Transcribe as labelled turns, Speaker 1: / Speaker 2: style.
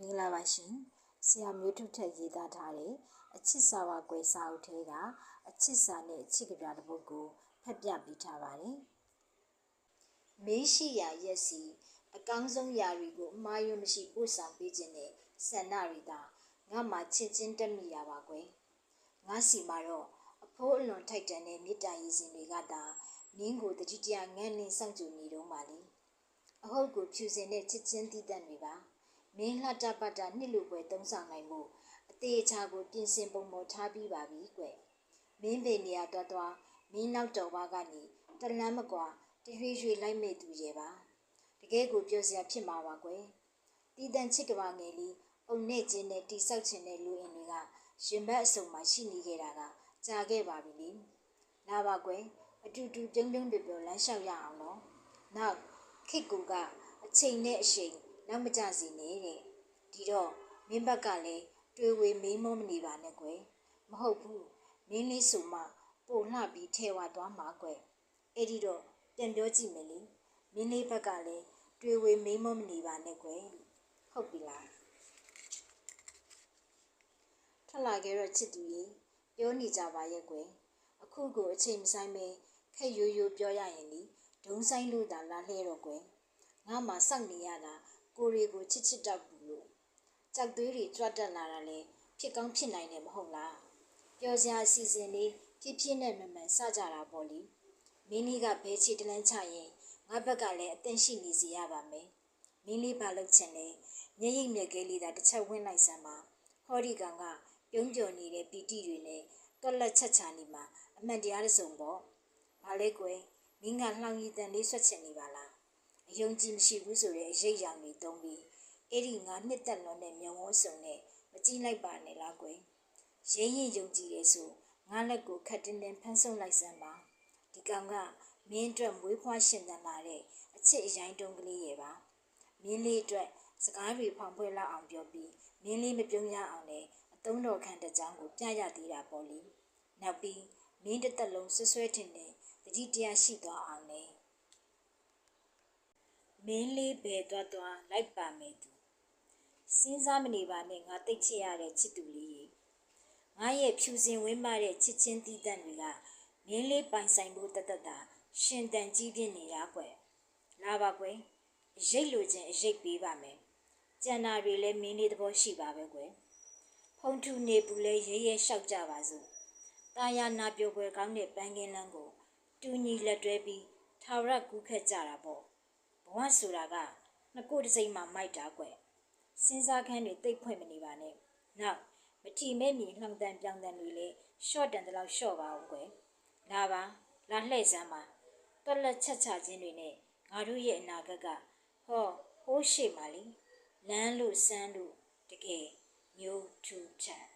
Speaker 1: မင်္ဂလာပါရှင်ဆရာမျိုးထုထက်ရေးသားထားတဲ့အချစ်စာဝါကွယ်စာအုပ်ထဲကအချစ်စာနဲ့အချစ်ကဗျာတစ်ပုဒ်ကိုဖတ်ပြပေးထားပါတယ်မင်းရှိရာရက်စီအကောင်းဆုံးຢာတွေကိုအမှားယွင်းမရှိပို့ဆောင်ပေးခြင်းနဲ့ဆန္ဒတွေသာငါမှချစ်ချင်းတက်မိရပါကွယ်ငါစီမှာတော့အဖိုးအလွန်ထိုက်တန်တဲ့မေတ္တာရည်စင်တွေကသာမင်းကိုတတိတရငန်းလင်းဆောင်ကြနေတော့မှလေအဟုတ်ကိုဖြူစင်တဲ့ချစ်ချင်းတည်တံ့တွေပါမင်းလှတပတနှစ်လူပွဲသုံးဆောင်နိုင်မှုအသေးချာကိုပြင်ဆင်ပုံပေါ်ထားပြီးပါပြီကွမင်းပေနေရတော့မင်းနောက်တော်ဘာကနေတလန်းမကွာတရွေ့ရွေ့လိုက်မဲ့သူရဲ့ပါတကယ်ကိုပြောစရာဖြစ်မှာပါကွတည်တံ့ချစ်ကဘာငယ်လေးအုံနဲ့ကျင်းနဲ့တိဆောက်ခြင်းတဲ့လူအင်တွေကရင်ဘတ်အစုံမှာရှိနေခဲ့တာကကြာခဲ့ပါပြီလေလာပါကွအတူတူပြုံးပြုံးပြပြလမ်းလျှောက်ရအောင်နော်နောက်ခိတ်ကူကအချိန်နဲ့အချိန်နောက်မကြစီနဲ့တဲ့ဒီတော့မင်းဘက်ကလည်းတွေ့ဝေမင်းမမနေပါနဲ့ကွယ်မဟုတ်ဘူးမင်းလေးဆိုမှပိုလှပြီးထဲဝသွားမှာကွယ်အဲ့ဒီတော့ပြန်ပြောကြည့်မယ်လေမင်းလေးဘက်ကလည်းတွေ့ဝေမင်းမမနေပါနဲ့ကွယ်ဟုတ်ပြီလားထလာခဲ့တော့ချစ်သူရေပြောနေကြပါရဲ့ကွယ်အခုကိုအချိန်မဆိုင်ပဲခက်ရိုးရိုးပြောရရင်လေဒုံဆိုင်လို့သာလာလှဲတော့ကွယ်ငါမှစောင့်နေရတာကိုရီကိုချစ်ချစ်တောက်ဘူးလို့ကြောက်သွေးတွေကြွတက်လာတာလေဖြစ်ကောင်းဖြစ်နိုင်တယ်မဟုတ်လားပြောစရာအစီအစဉ်လေးဖြည်းဖြည်းနဲ့မှန်မှန်စကြတာပေါ့လေမင်းလေးကဘဲချီတလန်းချရင်ငါဘက်ကလည်းအသင့်ရှိနေစီရပါမယ်မင်းလေးဘာလုပ်ချင်လဲမျက်ရည်မျက်ကလေးသာတစ်ချက်ဝင်းလိုက်စမ်းပါဟောဒီကောင်ကပြုံးကြော်နေတဲ့ပီတိတွေနဲ့တွက်လက်ချက်ချနေမှာအမှန်တရားတစ်စုံပေါ့ဘာလဲကွယ်မင်းကလှောင်ရည်တန်လေးဆွတ်ချင်နေပါလားအယုံကြည်မရှိဘူးဆိုတဲ့အရေးရောင်တွေတုံးပြီးအဲ့ဒီငါနှစ်သက်လွန်တဲ့မျက်ဝန်းစုံနဲ့မကြည့်လိုက်ပါနဲ့လားကွယ်ရင်းရင်ယုံကြည်တယ်ဆိုငါလက်ကိုခတ်တင်းတင်းဖမ်းဆုံးလိုက်စမ်းပါဒီကောင်ကမင်းအတွက်မွေးဖွားရှင်သန်လာတဲ့အချစ်အရင်တုံးကလေးရဲ့ပါမင်းလေးအတွက်စကားတွေဖောင်ဖွဲလောက်အောင်ပြောပြီးမင်းလေးမပြုံးရအောင်လေအသုံးတော်ခံတဲ့ကြောင်းကိုပြရသေးတာပေါ့လေနောက်ပြီးမင်းတစ်သက်လုံးဆွဆွဲထင်တယ်တတိတရားရှိသွားအောင်လေမင်းလေးဘယ်သွားလိုက်ပါမယ်သူစဉ်းစားမနေပါနဲ့ငါသိချစ်ရတဲ့ချစ်သူလေးငါရဲ့ဖြူစင်ဝင်းမတဲ့ချစ်ချင်းတီးတန့်တွေကမင်းလေးပိုင်ဆိုင်ဖို့တသက်တာရှင်တန်ကြီးပြင်းနေတာကွယ်လာပါကွယ်အရိတ်လိုချင်အရိတ်ပေးပါမယ်ကျန်တာတွေလည်းမင်းလေးသဘောရှိပါပဲကွယ်ဖုံထူနေပူလဲရဲရဲလျှောက်ကြပါစို့တာယာနာပြိုပွဲကောင်းတဲ့ပန်းကင်းလန်းကိုတူညီလက်တွဲပြီးထာဝရကူးခတ်ကြတာပေါ့ဘဝဆိုတာကနှစ်ကိုယ်တစ်စိမ်မှမိုက်တာကွယ်စဉ်းစားခန်းတွေတိတ်ဖွင့်မနေပါနဲ့နောက်မထီမဲ့မြင်လှောင်တန်ပြောင်တန်တွေလေရှော့တန်တလောက်ရှော့ပါအောင်ကွယ်လာပါလာလှည့်စမ်းပါတွက်လက်ချက်ချခြင်းတွေနဲ့ငါတို့ရဲ့အနာဂတ်ကဟောဟိုးရှိမှလီလမ်းလို့စမ်းလို့တကယ်မျိုးထူးချမ်း